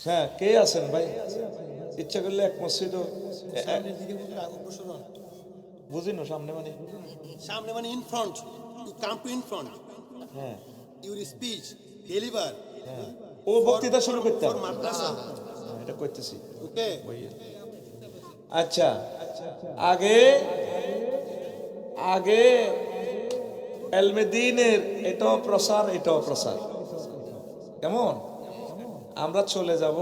হ্যাঁ, কে আছেন ভাই? ইচ্ছা করলে এক মসজিদও সামনের দিকে হুজুর অগ্রসর হন। বুঝি না, সামনে মানে সামনে মানে in front, to come to in front, হ্যাঁ ইউর স্পিচ ডেলিভার হ্যাঁ, ও বক্তৃতা শুরু করতে ফর মাদ্রাসা। এটা করতেছি ওকে, বইয়ে। আচ্ছা, আগে আগে এলমে দ্বীনের এটাও প্রসার, এটাও প্রসার। কেমন? আমরা চলে যাব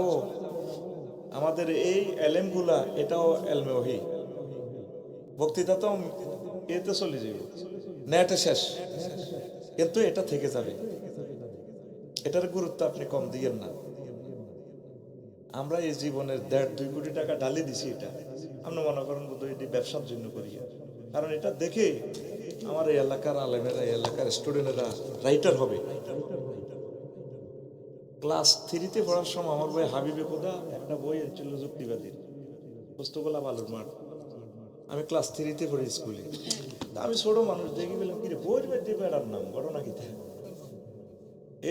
আমাদের এই এলেমগুলা, এটাও এলমে ওহী। বক্তৃতা তো এতে চলে যাবে, নেটে শেষ, কিন্তু এটা থেকে যাবে। এটার গুরুত্ব আপনি কম দিয়েন না। আমরা এই জীবনের 1.5-2 কোটি টাকা ঢালি দিছি, এটা আপনি মনে করেন বোধ এটি ব্যবসার জন্য করি, কারণ এটা দেখে আমার এই এলাকার আলেমেরা, এই এলাকার স্টুডেন্টরা রাইটার হবে। ক্লাস 3-তে পড়ার সময় আমার ভাই হাবিবে খোদা একটা বই এনেছিল, যুক্তিবাদীর পুস্তকলা বালুর মাঠ। আমি ক্লাস 3-তে পড়ি স্কুলে। আমি ছোট মানুষ দেখি বললাম, কিরে বইয়ের মধ্যে বেড়ার নাম ঘটনা কি?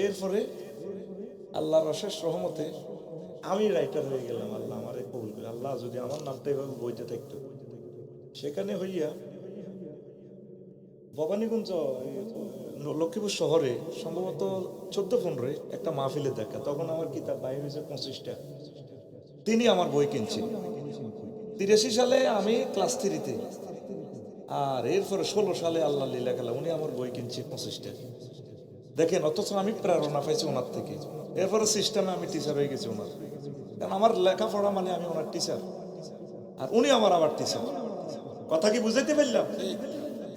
এরপরে আল্লাহর অশেষ রহমতে আমি রাইটার হয়ে গেলাম। আল্লাহ আমারে কবুল করে। আল্লাহ যদি আমার নামটা এভাবে বইতে থাকতো, সেখানে হইয়া ভবানীগঞ্জ লক্ষ্মীপুর শহরে সম্ভবত 14-15 একটা মাহফিলে দেখা। তখন আমার কিতাব বাইরে হয়েছে 25টা। তিনি আমার বই কিনছেন 83 সালে, আমি ক্লাস 3-তে। আর এরপরে 16 সালে আল্লাহ লীলা খেলা উনি আমার বই কিনছে 25টা। দেখেন, অথচ আমি প্রেরণা পাইছি ওনার থেকে। এরপরে সিস্টেমে আমি টিচার হয়ে গেছি ওনার, কারণ আমার লেখাপড়া মানে আমি ওনার টিচার, আর উনি আমার আবার টিচার। কথা কি বুঝাইতে পারলাম?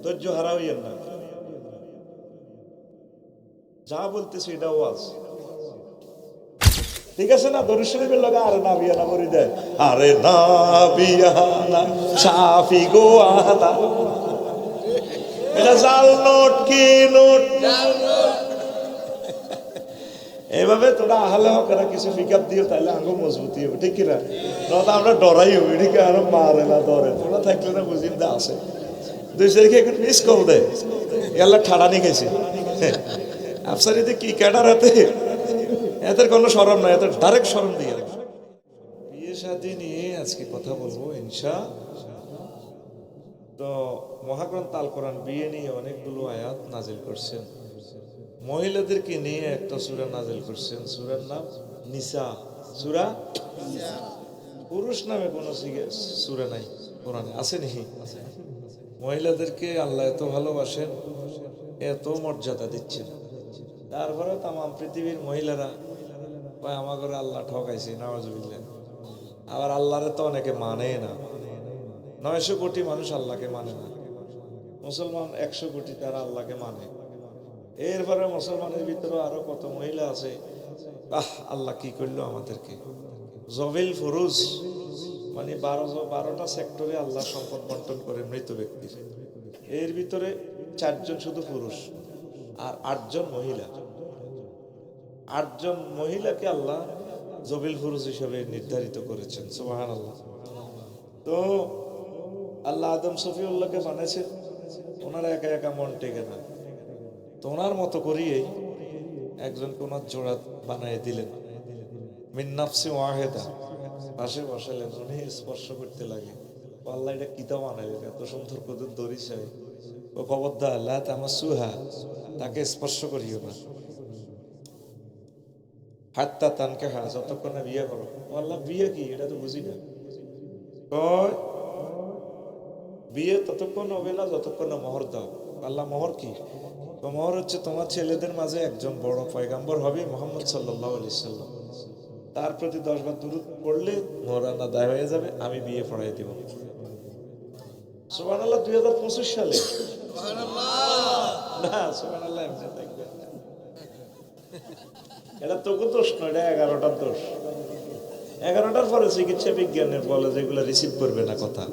ধৈর্য হারা হইয়েন না, যা বলতেছি এটা ওয়াজ, ঠিক আছে না? দরুদ শরীফের লগে আরে না বিয়া না বলি দেয়, আরে না বিয়া না সাফি গো আলা, এটা জাল নোট কি নোট। এইভাবে তোরা আহলে হকেরা কিছু পিকআপ দিও, তাহলে আঙ্গ মজবুতি হবে, ঠিক কিনা? নয়তো আমরা ডরাই হবি, ঠিক আরো মারে না ধরে। তোরা থাকলে না বুঝিম দা আছে 2 তারিখে একটু মিস কল দেয়, এলা ঠাড়ানি খাইছে আফসার। এতে কি ক্যাডার হাতে, এদের কোনো শরম নাই, এদের ডাইরেক্ট শরম দিয়ে। বিয়ে শাদী নিয়ে আজকে কথা বলবো ইনশা। তো মহাগ্রন্থ আল কোরআন বিয়ে নিয়ে অনেকগুলো আয়াত নাজিল করছেন। মহিলাদেরকে নিয়ে একটা সূরা নাজিল করছেন, সূরার নাম নিসা। সূরা পুরুষ নামে কোনো সূরা নাই কোরআনে, আছে নাকি? মহিলাদেরকে আল্লাহ এত ভালোবাসেন, এত মর্যাদা দিচ্ছেন, তারপরে তাম পৃথিবীর মহিলারা আমার ঘরে আল্লাহ ঠকাইছে, নাওয়াজুবিল্লাহ। আবার আল্লাহরে তো অনেকে মানে না। 900 কোটি মানুষ আল্লাহকে মানে না। মুসলমান 100 কোটি, তারা আল্লাহকে মানে। এরপরে মুসলমানের ভিতরে আরো কত মহিলা আছে, আল্লাহ কি করলো আমাদেরকে। জবিল ফুরুজ মানে 12টা সেক্টরে আল্লাহ সম্পদ বন্টন করে মৃত ব্যক্তির। এর ভিতরে 4 জন শুধু পুরুষ আর 8 জন মহিলা। 8 জন মহিলাকে আল্লাহ জবিল ফুরুজ হিসেবে নির্ধারিত করেছেন, সুবহানাল্লাহ। তো আল্লাহ আদম সফিউল্লাহকে বানাইছেন, ওনার একা একা মন টেকে না, তো ওনার মতো করিয়েই একজনকে ওনার জোড়া বানিয়ে দিলেন। মিন নাফসি ওয়াহিদা, পাশে বসালেন, উনি স্পর্শ করতে লাগে। আল্লাহ এটা কিতা বানাইলেন, এত সুন্দর করে দড়ি চাই। ও খবরদার আল্লাহ তামাসুহা, তাকে স্পর্শ করিও না। হাত্তা তানকে হা, যতক্ষণ না বিয়ে করো। আল্লাহ বিয়ে কি এটা তো বুঝি না। বিয়ে ততক্ষণ হবে না যতক্ষণ না মোহর দাও। আল্লাহ মোহর কি? মোহর হচ্ছে তোমার ছেলেদের মাঝে একজন বড় পয়গাম্বর হবে, মুহাম্মদ সাল্লাল্লাহু আলাইহি সাল্লাম। তার প্রতি 10 বার দুরূদ পড়লে মোহরানা আদায় হয়ে যাবে, আমি বিয়ে পড়াই দিব। সুবহানাল্লাহ। 2025 সালে না, সুবহানাল্লাহ এমনি থাকবে। এটা তো দোষ নয়, এটা 11টার দোষ। 11টার পরে চিকিৎসা বিজ্ঞানের বলে যেগুলো রিসিভ করবে না কথা।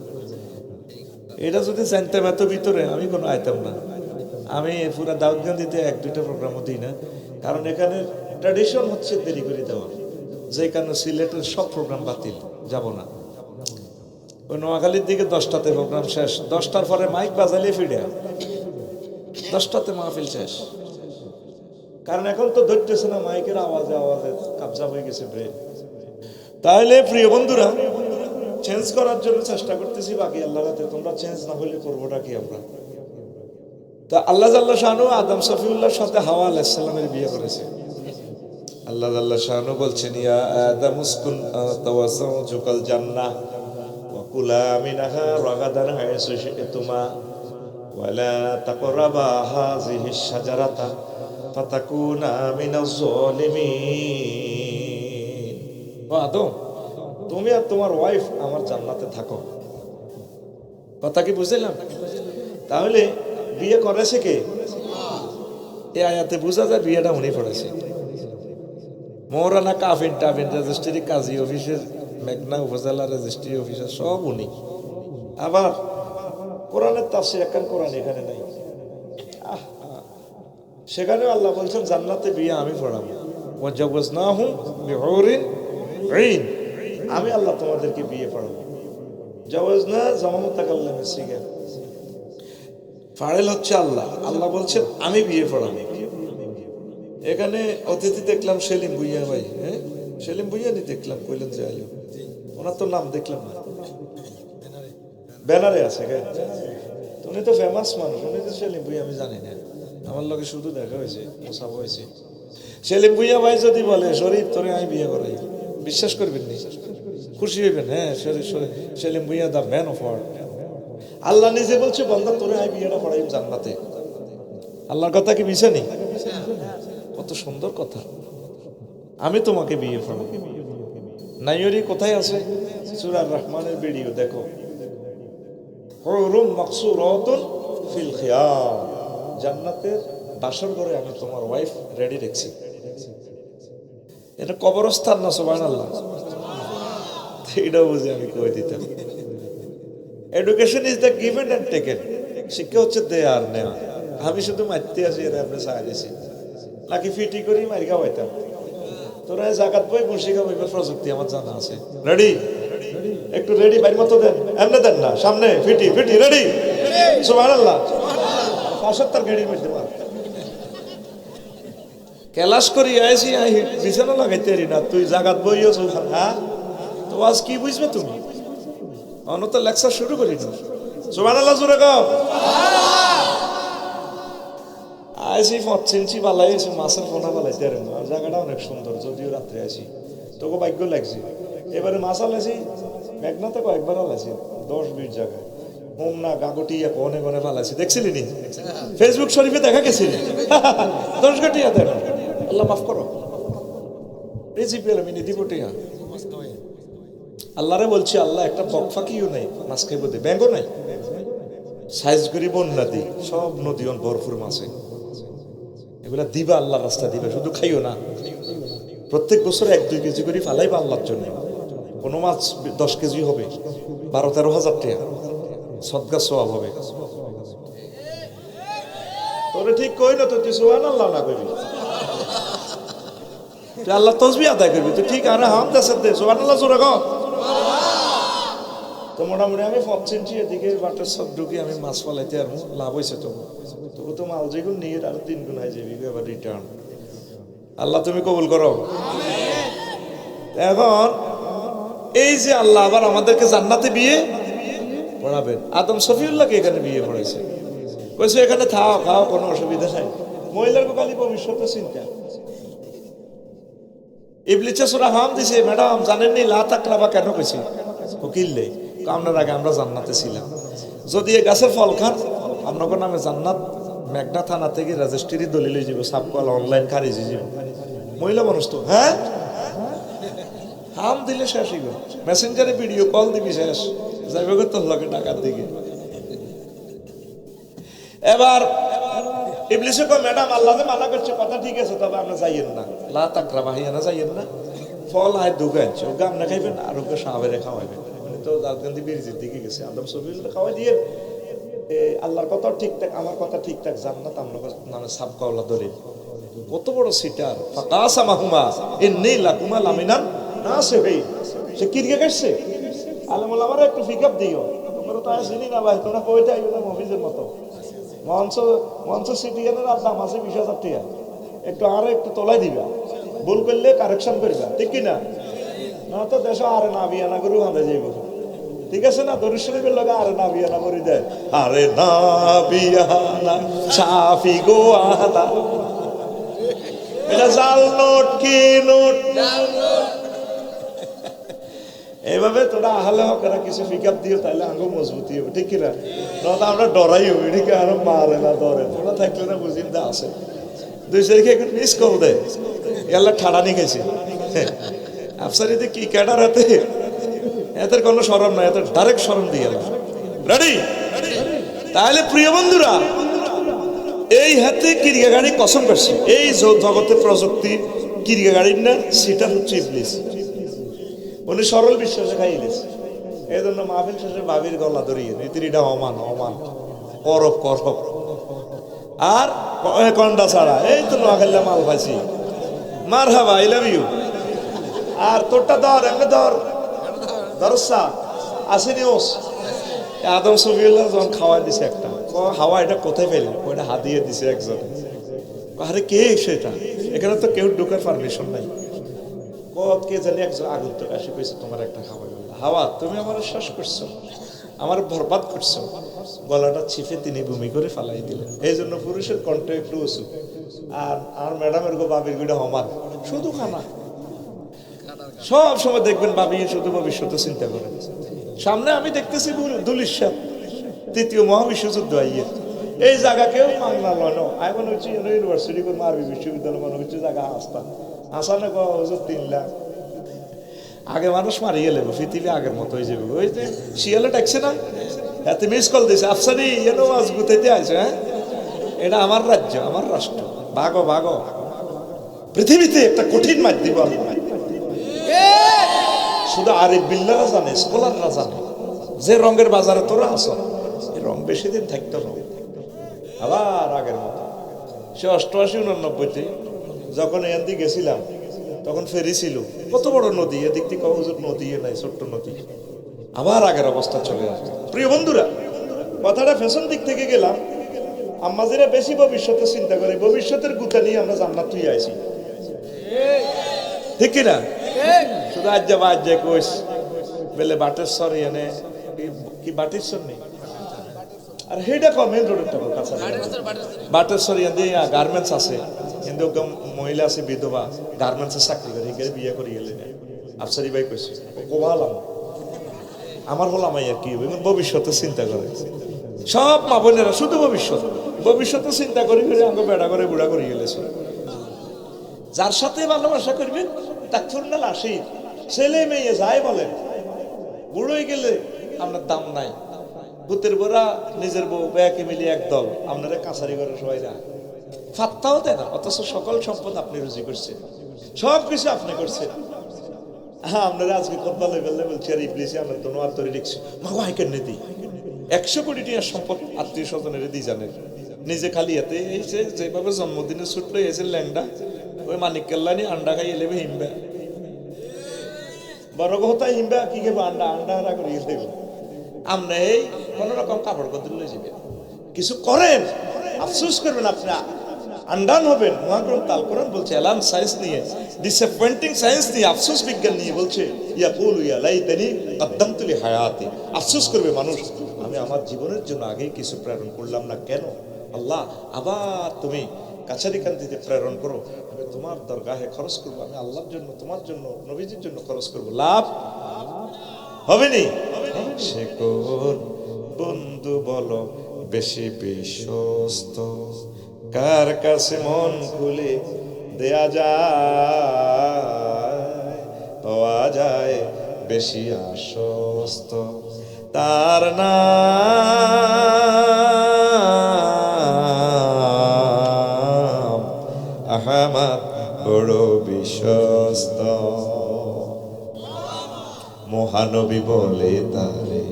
এটা যদি জানতাম এত ভিতরে, আমি কোনো আইতাম না। আমি পুরা দাউদকান্দিতে 1-2টা প্রোগ্রামও দিই না, কারণ এখানে ট্র্যাডিশন হচ্ছে দেরি করে দেওয়া। যে কারণে সিলেটের সব প্রোগ্রাম বাতিল, যাব না। ওই নোয়াখালীর দিকে 10টাতে প্রোগ্রাম শেষ, 10টার পরে মাইক বাজালে ফিরে 10টাতে মাহফিল শেষ। কারণ এখন তো ধরতেছে না, মাইকের আওয়াজে আওয়াজে কাবজা হয়ে গেছে ব্রেন। তাহলে প্রিয় বন্ধুরা, চেঞ্জ করার জন্য চেষ্টা করতেছি, বাকি আল্লাহর হাতে। তোমরা চেঞ্জ না হলে করবোটা কি আমরা? তা আল্লাহ জাল্লা শানু আদম সফিউল্লাহর সাথে হাওয়া আলাইহিস সালামের বিয়ে করেছে। আল্লাহ জাল্লা শানু বলছেন, ইয়া আদম উসকুন আনতা ওয়া যাওজুকাল জান্নাহ ওয়া কুলা মিনহা রাগাদান হাইসু শি'তুমা ওয়া লা তাকরাবা হাযিহিশ শাজারাতা ফাতাকুনা মিনাজ জালিমিন। ও আদম, তুমি আর তোমার ওয়াইফ আমার জান্নাতে থাকো। কথা কি বুঝলাম? তাহলে বিয়ে করেছে কে? এই আয়াতে বোঝা যায় বিয়েটা উনি করেছে। মৌরানা কাফিন টাফিন রেজিস্ট্রি কাজী অফিসের, মেঘনা উপজেলা রেজিস্ট্রি অফিসের সব উনি। আবার কোরআনের তাফসীর একখান কোরআন এখানে নাই, সেখানেও আল্লাহ বলছেন জান্নাতে বিয়ে আমি পড়াবো। ওয়াজাওয়াজনাহুম বিহুরিন ঈন, আমি আল্লাহ তোমাদেরকে বিয়ে পড়াবো। জাওয়াজনা জামা মুতাকাল্লিমের সিগা, ফাইল হচ্ছে আল্লাহ। আল্লাহ বলছেন আমি বিয়ে পড়াবো। এখানে অতিথি দেখলাম সেলিম ভুইয়া ভাই। হ্যাঁ, সেলিম ভুইয়া নি দেখলাম, কইলেন যে আইলো, ওনার তো নাম দেখলাম না, ব্যানারে আছে। উনি তো ফেমাস মানুষ, উনি তো সেলিম ভুইয়া আমি জানি না, আমার লগে শুধু দেখা হয়েছে, মোসাফা হয়েছে। সেলিম ভুইয়া ভাই যদি বলে শরীফ তোরে আমি বিয়ে করাই, বিশ্বাস করবেন নি? খুশি হইবেন? হ্যাঁ, Salim Bhuiyan the man of word. Allah নিজে বলছে বান্দা তোরে আমি বিয়েটা পড়াই জান্নাতে। আল্লাহর কথা কি মিছে নেই? কত সুন্দর কথা, আমি তোমাকে বিয়ে পড়াবো। নাইয়রি কোথায় আছে? সূরা রহমানের ভিডিও দেখো, হুরুম মাকসুরাতুন ফিল খিয়াম, জান্নাতের বাসর ঘরে আমি তোমার ওয়াইফ রেডি রেখেছি। এটা কবরস্থান না? সুবহানাল্লাহ। এটা বুঝে আমি কই দিতাম, education is the given and taken. শিক্ষা হচ্ছে দেয়া আর নেওয়া। আমি শুধু মারতে আসি, এরা আপনি সাহায্য নাকি ফিটি করি মারি খাওয়াইতাম। তোরা জাকাত বই বসে খাওয়াইবার প্রযুক্তি আমার জানা আছে। রেডি? একটু রেডি বাইর মতো দেন, এমনি দেন না, সামনে ফিটি ফিটি রেডি। সুবহানাল্লাহ। 75 গাড়ির মধ্যে মার ক্যালাস করি আইসি, বিছানা লাগাইতে পারি না, তুই জাগাত বইও সুবহান। হ্যাঁ, তো আজ কি বুঝবে তুমি? অনত লেকচার শুরু করি না। সুবহানাল্লাহ জোরে গাও। আইসি 5 ইঞ্চি বালাই হয়েছে, মাছের পোনা বালাইতে পারি না। জায়গাটা অনেক সুন্দর, যদিও রাত্রে আইসি, তোকে ভাগ্য লাগছে। এবারে মাছ আলাইছি মেঘনাতে, কয়েকবার আলাইছি 10-20 জায়গায়। হোমনা গাগটিয়া কনে কনে ফালাইছি, দেখছিলি নি? ফেসবুক শরীফে দেখা গেছিলি 10 গাটিয়া দেন। আল্লাহ মাফ করো, রেজিপ পেলাম ইনি দিবটিয়া। আল্লাহরে বলছি, আল্লাহ একটা বকফাকিও নাই, মাছ খাইব দে, ব্যাঙ্গও নাই, সাইজ করি বন্যা দি, সব নদী ভরপুর মাছে, এগুলা দিবা আল্লাহর রাস্তা দিবা, শুধু খাইও না। প্রত্যেক বছর 1-2 কেজি করে ফালাইবা আল্লাহর জন্য। কোনো মাছ 10 কেজি হবে, 12-13 হাজার টাকা সদকা সওয়াব হবে। তোরে ঠিক কই না, তুই সুবহানাল্লাহ না কইবি, তুই আল্লাহ তাসবিহ আদায় করবি, তুই ঠিক আরে হাম দেশে দে সুবহানাল্লাহ জোরে কও। তো মোটামুটি আমি 5 ইঞ্চি এদিকে বাটার সব ঢুকি আমি মাছ ফলাইতে আর লাভ হয়েছে। তবু তো মাল যেগুলো নিয়ে আর 3 গুণ হয়ে যাবি এবার রিটার্ন। আল্লাহ তুমি কবুল করো। এখন এই যে আল্লাহ আবার আমাদেরকে জান্নাতে বিয়ে পড়াবেন, আদম সফিউল্লাহকে এখানে বিয়ে পড়াইছে, কইছে এখানে থাও, খাও, কোনো অসুবিধা নাই। মহিলার খালি ভবিষ্যতে চিন্তা। ইবলিসে সূরা হাম দিছে, ম্যাডাম জানেননি লা তাকরাবা কেন কইছে? উকিললে আপনার আগে আমরা জান্নাতে ছিলাম, যদি এই গাছের ফল খান আপনার নামে জান্নাত মেঘনা থানা থেকে রেজিস্ট্রি দলিল হয়ে যাবে, সাবকল অনলাইন খারিজ হয়ে যাবে। মহিলা মানুষ তো হ্যাঁ, হাম দিলে শেষ হইব, মেসেঞ্জারে ভিডিও কল দিবি শেষ যাইবে তোর লগে টাকার দিকে। এবার ইবলিসে কয় ম্যাডাম আল্লাহ মানা করছে, কথা ঠিক আছে, তবে আপনি যাইয়েন না, লা তাকরাবা হিয়া না, যাইয়েন না। ফল হায় দুগাইছে, ওকে আপনি খাইবেন আর ওকে সাহাবেরে খাওয়াইবেন। মানে তো রাজগান্ধী বিরিজির দিকে গেছে, আদম সফিউল্লাহ খাওয়াই দিয়ে আল্লাহর কথা ঠিকঠাক, আমার কথা ঠিকঠাক, জান্নাত আপনার নামে সাবকাওয়ালা দলিল। কত বড় সিটার। ফাকাসামাহুমা ইন্নী লাকুমা লামিনান নাসিহিন। সে কিরকে গেছে আলমুল, আমার একটু পিকআপ দিও, তোমরা তো আসেনি না ভাই, তোমরা কইতে আইও না মফিজের মতো। মঞ্চ সিটিএনের আর দাম আছে 20,000 টাকা, একটু আরো একটু তোলাই দিবা, ভুল করলে কারেকশন করবা, ঠিক কিনা? না তো দেশ আরে না বিয়ানা করে বাঁধে যাইব, ঠিক আছে না? দরুদ শরীফের লগে আরে না বিয়ানা করে দেয়, আরে না বিয়ানা সাফি গো আলা, এটা জাল নোট কি নোট। এইভাবে তোরা আহলে হকেরা কিছু পিকআপ দিও, তাহলে আঙ্গো মজবুতি হবে, ঠিক কিনা? নয়তো আমরা ডরাই হবি, ঠিক আরো মারে না ধরে, তোরা থাকলে না বুঝিন দা আছে। 2 তারিখে এখন মিস কল দেয়, এল্লা ঠাড়ানি গেছে আফসারিতে কি ক্যাডার হাতে, এদের কোনো শরম নাই, এদের ডাইরেক্ট শরম দিয়ে এলাম। রেডি? তাহলে প্রিয় বন্ধুরা, এই হাতে কিরিয়া গাড়ি কসম করছে, এই জগতের প্রযুক্তি কিরিয়া গাড়ির না, সেটা হচ্ছে ইবলিস। উনি সরল বিশ্বাসে খাইলেছে, এই জন্য মাহফিল শেষে ভাবির গলা ধরিয়ে নীতিটা অমান অমান করব করব, আর কন্ডা ছাড়া এই তো নোয়াখালীতে মাল পাইছি, মার হাবা আই লাভ ইউ, আর তোরটা ধর এমনি ধর ধরসা আসেনি ওস। আদম সফিউল্লাহ যখন খাওয়া দিছে একটা, হাওয়া এটা কোথায় পেলেন? ওইটা হাত দিয়ে দিছে একজন। আরে কে সেটা? এখানে তো কেউ ঢোকার পারমিশন নাই। কে জানি একজন আগন্তুক আসে কইছে তোমার একটা খাওয়া গেল। হাওয়া, তুমি আমার শ্বাস করছো, আমার বরবাদ করছো। গলাটা চিপে তিনি ভূমি করে ফালাই দিলেন। এই জন্য পুরুষের কণ্ঠ একটু উঁচু, আর ম্যাডামের গো বাবির গুড়া হমান, শুধু খানা। সব সময় দেখবেন বাবি শুধু ভবিষ্যতে চিন্তা করে। সামনে আমি দেখতেছি দুলিশ সাহেব 3য় মহাবিশ্বযুদ্ধ আইয়ে, এই জায়গা কেউ মাংনা লয় না। আমি মনে হচ্ছে ইউনিভার্সিটি করে মারবি বিশ্ববিদ্যালয় মনে হচ্ছে জায়গা আসা না হুজুর 3 লাখ। আগে মানুষ মারিয়ে লেবো, পৃথিবী আগের মতো হয়ে যাবে। ওই যে শিয়ালে ডাকছে না, এতে মিস কল দিয়েছে, আফসারি এনো আজ গুতাইতে আছে। হ্যাঁ, এটা আমার রাজ্য, আমার রাষ্ট্র, ভাগো ভাগো। পৃথিবীতে একটা কঠিন মার দিব আল্লাহ, শুধু আরিফ বিল্লাহরা জানে, স্কলাররা জানে, যে রঙের বাজারে তোরা আসো, এই রং বেশি দিন থাকতো না, আবার আগের মতো। সে 88-89-তে যখন এখান দিয়ে গেছিলাম, তখন ফেরি ছিল, কত বড় নদী, এদিক থেকে হুজুর নদী নাই, ছোট্ট নদী, আবার আগের অবস্থা চলে আসছে। প্রিয় বন্ধুরা, কথাটা ফ্যাশন দিক থেকে গেলাম, আমাদেরা বেশি ভবিষ্যতে চিন্তা করে, ভবিষ্যতের গুতা নিয়ে আমরা জান্নাত তুই আইছি, ঠিক কিনা? শুধু আজ যাবা আজ যাই কইস বেলে বাটেশ্বর এনে কি বাটেশ্বর নেই, আর হেডা মেন রোডের টাকা কাছে বাটেশ্বর এনে গার্মেন্টস আছে, কিন্তু মহিলা আছে বিধবা, গার্মেন্টসে চাকরি করে, এখানে বিয়ে করে গেলে আফসারি ভাই কইছে কোভালাম আমার হলাম আর কি হবে, ভবিষ্যতে চিন্তা করে। সব মা বোনেরা শুধু ভবিষ্যতে চিন্তা করি করে আমাকে বেড়া করে বুড়া করে গেলেছে। যার সাথে ভালোবাসা করবেন তার না লাশি, ছেলে মেয়ে যাই বলেন, বুড়ো হয়ে গেলে আপনার দাম নাই। ভূতের বোরা নিজের বউ ব্যাকে মিলিয়ে একদল আপনারা কাছারি করে সবাই না, ফাত্তাও দেয় না, অথচ সকল সম্পদ আপনি রুজি করছেন, সব কিছু আপনি করছেন। হ্যাঁ, আপনারা আজকে কথা বললে বলছি আর ইবলিসে আপনার দোনো হাত ধরে লিখছে, মাগো আই কেন দিই 100 কোটি টাকার সম্পদ আত্মীয় স্বজনের দিই জানেন, নিজে খালি হাতে এসে যেভাবে জন্মদিনে ছুটলো এসে ল্যাংডা, ওই মানিক কেল্লানি আন্ডা খাই এলেবে হিমবা, বড় কথা হিমবা কি খেবো, আন্ডা আন্ডা করে দেব। আপনি এই কোন রকম কাপড় কদর লয়ে যাবেন, কিছু করেন, আফসোস করবেন, আপনি আন্ডান হবেন। মহাগ্রন্থ আল কোরআন বলছে, এলান সায়েন্স নিয়ে, ডিসঅ্যাপয়েন্টিং সায়েন্স নিয়ে, আফসোস বিজ্ঞান নিয়ে বলছে, ইয়াকুলু ইয়া লাইতানি কদ্দামতু লি হায়াতি, আফসোস করবে মানুষ, আমি আমার জীবনের জন্য আগেই কিছু প্রেরণ করলাম না কেন। আল্লাহ, আবার তুমি কাছারি কান্তিতে প্রেরণ করো, আমি তোমার দরগাহে খরচ করবো, আমি আল্লাহর জন্য, তোমার জন্য, নবীজির জন্য খরচ করবো, লাভ হবে নি। সে কোন বন্ধু বলো বেশি বিশ্বস্ত, কার কাছে মন খুলে দেয়া যায়, পাওয়া যায় বেশি আশ্বস্ত, তার নাম আহমদ, বড় বিশ্বস্ত। মহানবী বলে তারে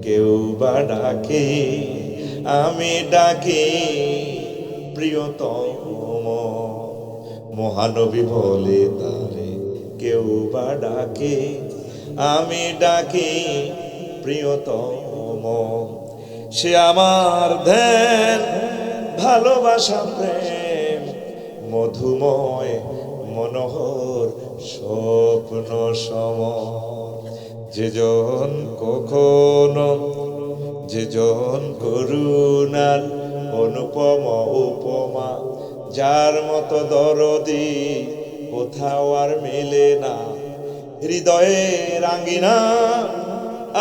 কেউ বা ডাকে, আমি ডাকি প্রিয়তম। মহানবী বলে তারে কেউ বা ডাকে, আমি ডাকি প্রিয়তম। সে আমার ধ্যান, ভালোবাসা, প্রেম, মধুময় মনোহর স্বপ্ন সম যেজন কখনো, যেজন করুণার অনুপম উপমা, যার মতো দরদি কোথাও আর মেলে না। হৃদয়ের আঙ্গিনা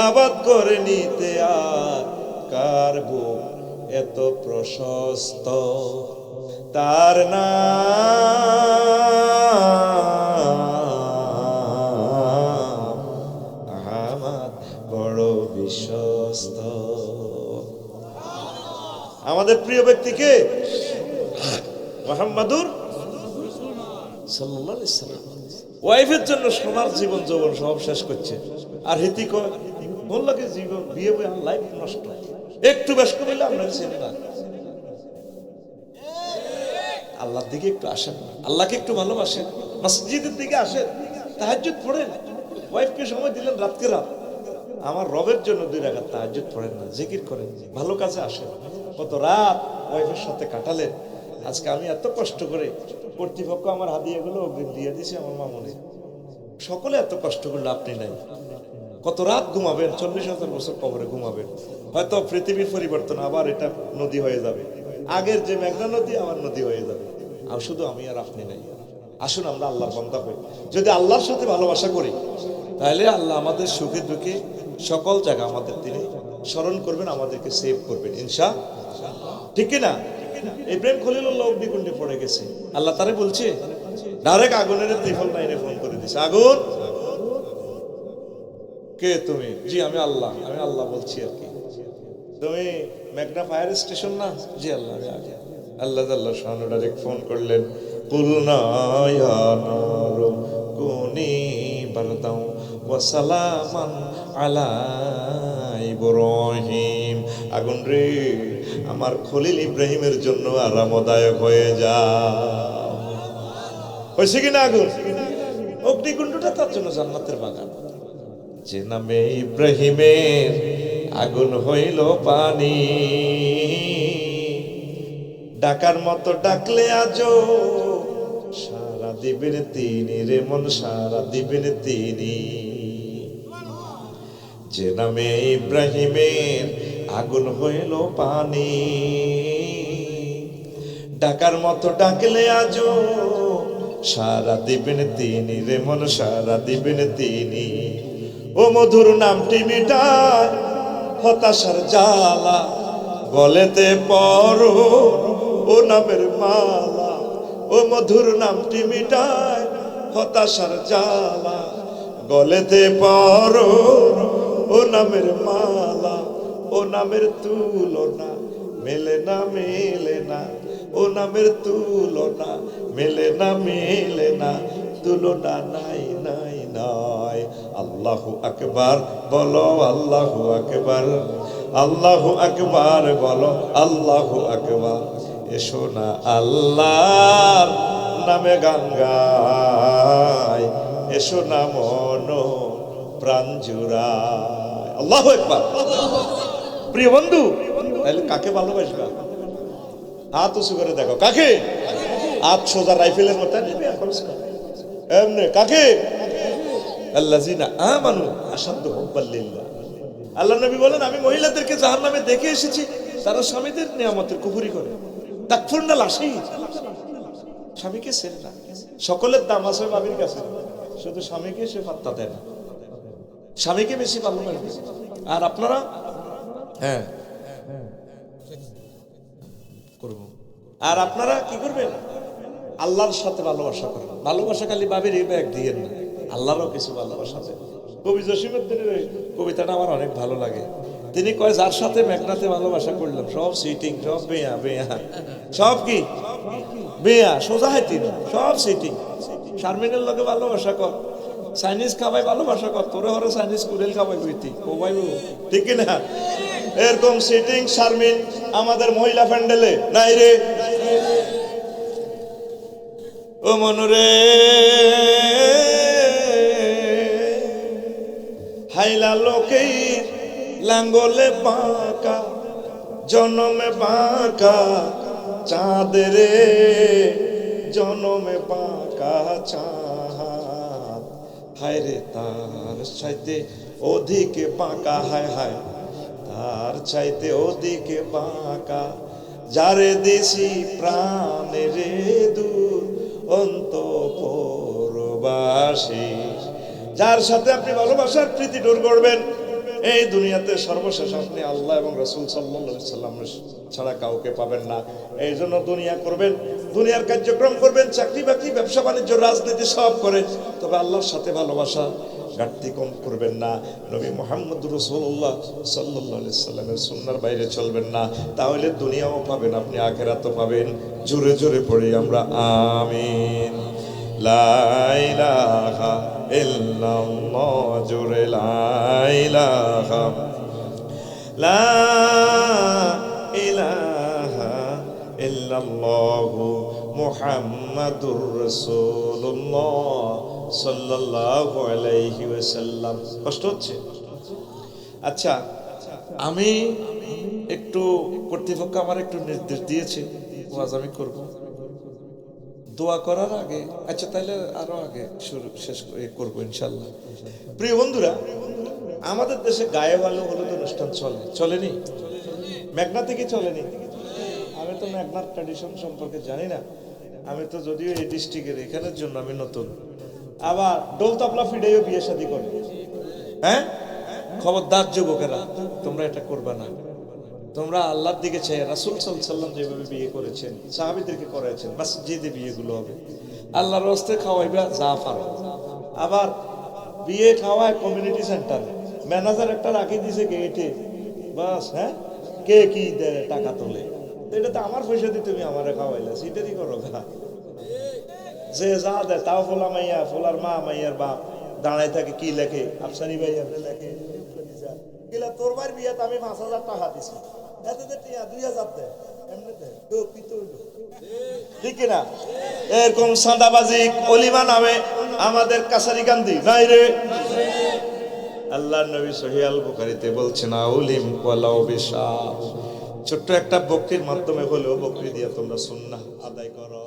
আবাদ করে নিতে আর কার বুক এত প্রশস্ত, তার নাম আহমদ বড় বিশ্বস্ত। আমাদের প্রিয় ব্যক্তিকে মুহাম্মাদুর সাল্লাল্লাহু আলাইহি সাল্লাম ওয়াইফের জন্য সোনার জীবন যৌবন সব শেষ করছে, আর হেতি কয় বললাকে জীবন বিয়ে বই লাইফ নষ্ট। একটু ব্যস্ত হইলে আপনার চেন না। আল্লাহর দিকে একটু আসেন, আল্লাহকে একটু ভালোবাসেন, মসজিদের দিকে আসেন, তাহাজ্জুদ পড়েন। ওয়াইফকে সময় দিলেন রাতকে রাত, আমার রবের জন্য 2 রাকাত তাহাজ্জুদ পড়েন না, জিকির করেন, ভালো কাজে আসেন। কত রাত ওয়াইফের সাথে কাটালেন। আজকে আমি এত কষ্ট করে, কর্তৃপক্ষ আমার হাদিয়াগুলো অগ্রিম দিয়ে দিয়েছে আমার মামুনি, সকলে এত কষ্ট করলে আপনি নাই। কত রাত ঘুমাবেন, 40,000 বছর কবরে ঘুমাবেন। হয়তো পৃথিবীর পরিবর্তন, আবার এটা নদী হয়ে যাবে, আগের যে মেঘনা নদী আবার নদী হয়ে যাবে। আর শুধু আমি আর আপনি নাই। আসুন আমরা আল্লাহর বান্দা হই, যদি আল্লাহর সাথে ভালোবাসা করি, তাহলে আল্লাহ আমাদের সুখে দুঃখে সকল জায়গা আমাদের তিনি স্মরণ করবেন, আমাদেরকে সেভ করবেন ইনশাআল্লাহ। ঠিক কিনা? ইব্রাহিম খলিলুল্লাহ অগ্নিকুণ্ডে পড়ে গেছে, আল্লাহ তারে বলছে ডাইরেক্ট আগুনের ত্রিফল লাইনে ফোন করে দিছে, আগুন কে তুমি? জি আমি আল্লাহ। আমি আল্লাহ বলছি আর কি, তুমি মেঘনা ফায়ার স্টেশন না? জি আল্লাহ আমি আগে। আল্লাহ আল্লাহ শানু ডাইরেক্ট ফোন করলেন, কুলনা ইয়া নারু কুনি বারদাও ওয়া সালামান আলা ইব্রাহিম। আগুন রে, আমার খলিল ইব্রাহিমের জন্য আরামদায়ক হয়ে যাও। হয়েছে কিনা আগুন? অগ্নিকুণ্ডটা তার জন্য জান্নাতের বাগান। যে নামে ইব্রাহিমের আগুন হইল পানি, ডাকার মতো ডাকলে আজো সারা দিবেন তিনি রে মন, সারা দিবেন তিনি। যে নামে ইব্রাহিমের আগুন হইল পানি, ডাকার মতো ডাকলে আজো সারা দিবেন তিনি রে মন, সারা দিবেন তিনি। ও মধুর নামটি মিটায় হতাশার জ্বালা, গলেতে পরো ও নামের মালা। ও মধুর নামটি মিটায় হতাশার জ্বালা, গলেতে পরো ও নামের মালা। ও নামের তুলনা মেলে না, মেলে না। ও নামের তুলনা মেলে না, মেলে না। তুলনা নাই, নাই, নাই। আল্লাহু আকবার বলো, আল্লাহু আকবার, আল্লাহু আকবার বলো, আল্লাহু আকবার। এসো না আল্লাহর নামে গান গাই, এসো না মন প্রাণ জুড়ায়। আল্লাহু আকবার। প্রিয় বন্ধু, তাহলে কাকে ভালোবাসবা? হাত উঁচু করে দেখো, কাকে? হাত সোজা রাইফেলের মতো নেবে এমনি, কাকে? আল্লাযিনা আমানু আশাদ্দু হুব্বাল লিল্লাহ। আল্লাহ নবী বলেন, আমি মহিলাদেরকে জাহান্নামে দেখে এসেছি, তারা স্বামীদের নিয়ামতের কুফরি করে। তাকফুরনা লাশি, স্বামীকে ছেড়ে না। সকলের দাম আছে বাবির কাছে, শুধু স্বামীকে সে পাত্তা দেয় না, স্বামীকে বেশি ভালোবাসে। আর আপনারা হ্যাঁ করব, আর আপনারা কি করবেন? আল্লাহর সাথে ভালোবাসা করেন। ভালোবাসা খালি বাবির এই ব্যাগ দিয়ে না, আল্লাহরও কিছু ভালোবাসা আছে। কবি জসিমউদ্দিনের কবিতাটা আমার অনেক ভালো লাগে। তিনি কয়, যার সাথে মেঘনাতে ভালোবাসা করলাম সব সিটিং, সব বেয়া বেয়া, সব কি বেয়া, সোজা হাইতি সব সিটিং। শারমিনের লগে ভালোবাসা কর, চাইনিজ খাবাই ভালোবাসা কর, তোরে হরে চাইনিজ কুড়েল খাবাই বইতি কোবাই, ঠিক কিনা? এরকম সিটিং শারমিন আমাদের মহিলা প্যান্ডেলে নাই রে। ও মনুরে হাইলা লোকেই লাঙ্গলে বাঁকা, জনমে বাঁকা চাঁদ রে, জনমে বাঁকা চাঁদ। হায় রে তার চাইতে ওদিকে বাঁকা, হায় হায় তার চাইতে ওদিকে বাঁকা, যারে দেশি প্রাণে রে দূর অন্তঃপুরবাসী, যার সাথে আপনি ভালোবাসার প্রীতি ডোর করবেন। এই দুনিয়াতে সর্বশেষ আপনি আল্লাহ এবং রাসূল সাল্লাল্লাহু আলাইহি সাল্লাম ছাড়া কাউকে পাবেন না। এই জন্য দুনিয়া করবেন, দুনিয়ার কার্যক্রম করবেন, চাকরি বাকরি ব্যবসা বাণিজ্য রাজনীতি সব করেন, তবে আল্লাহর সাথে ভালোবাসা ঘাটতি কম করবেন না। নবী মুহাম্মদ রাসূলুল্লাহ সাল্লাল্লাহু আলাইহি সাল্লামের সুন্নাহর বাইরে চলবেন না, তাহলে দুনিয়াও পাবেন আপনি আখিরাতও পাবেন। জোরে জোরে পড়ি আমরা আমিন। লা ইলাহা ইল্লাল্লাহ, জোরে লা ইলাহা, লা ইলাহা ইল্লাল্লাহু মুহাম্মাদুর রাসূলুল্লাহ সাল্লাল্লাহু আলাইহি ওয়াসাল্লাম। কষ্ট হচ্ছে? আচ্ছা, আমি একটু কর্তৃপক্ষ আমার একটু নির্দেশ দিয়েছে, ওয়াজ আমি করব দোয়া করার আগে। আচ্ছা, তাহলে আরো আগে শেষ করবো ইনশাল্লাহ। প্রিয় বন্ধুরা, আমাদের দেশে গায়ে ভালো হলুদ অনুষ্ঠান চলেনি? মেঘনা থেকে চলেনি? আমি তো মেঘনার ট্র্যাডিশন সম্পর্কে জানি না, আমি তো যদিও এই ডিস্ট্রিক্টের, এখানের জন্য আমি নতুন। আবার ডোল তাবলা ফিডেও বিয়ে শাদী করে। হ্যাঁ, খবরদার যুবকেরা, তোমরা এটা করবা না। তোমরা আল্লাহর দিকে চাই, রাসূল সাল্লাল্লাহু আলাইহি ওয়াসাল্লাম যেভাবে বিয়ে করেছেন, সাহাবীদেরকে করেছেন, মসজিদে বিয়েগুলো হবে। আল্লাহর রাস্তায় খাওয়াইবা যা পারো। আবার বিয়ে খাওয়ায় কমিউনিটি সেন্টার, ম্যানেজার একটা রাখি দিছে গেটে, বাস। হ্যাঁ, কে কি দেয় টাকা তোলে, এটা তো আমার পয়সা দিয়ে তুমি আমারে খাওয়াইলা, সেটারই করো গা। যে যা দেয় তাও ফোলা মাইয়া, ফোলার মা, মাইয়ার বাপ দাঁড়ায় থাকে, কি লেখে আফসারি ভাই আপনি লেখে, গেলা তোর ভাইয়ের বিয়েতে আমি 5,000 টাকা দিছি, এতে 2,000 দেয় এমনিতে, ঠিক না? এরকম সাদাবাজি অলিমা নামে আমাদের কাছারি গান্ধী নাই রে। আল্লাহর নবী সহিহ আল বুখারীতে বলছেন, আউলিম ওয়ালাউ বিশা, ছোট্ট একটা বকরির মাধ্যমে হলেও বকরি দিয়ে তোমরা সুন্নাহ আদায় করো।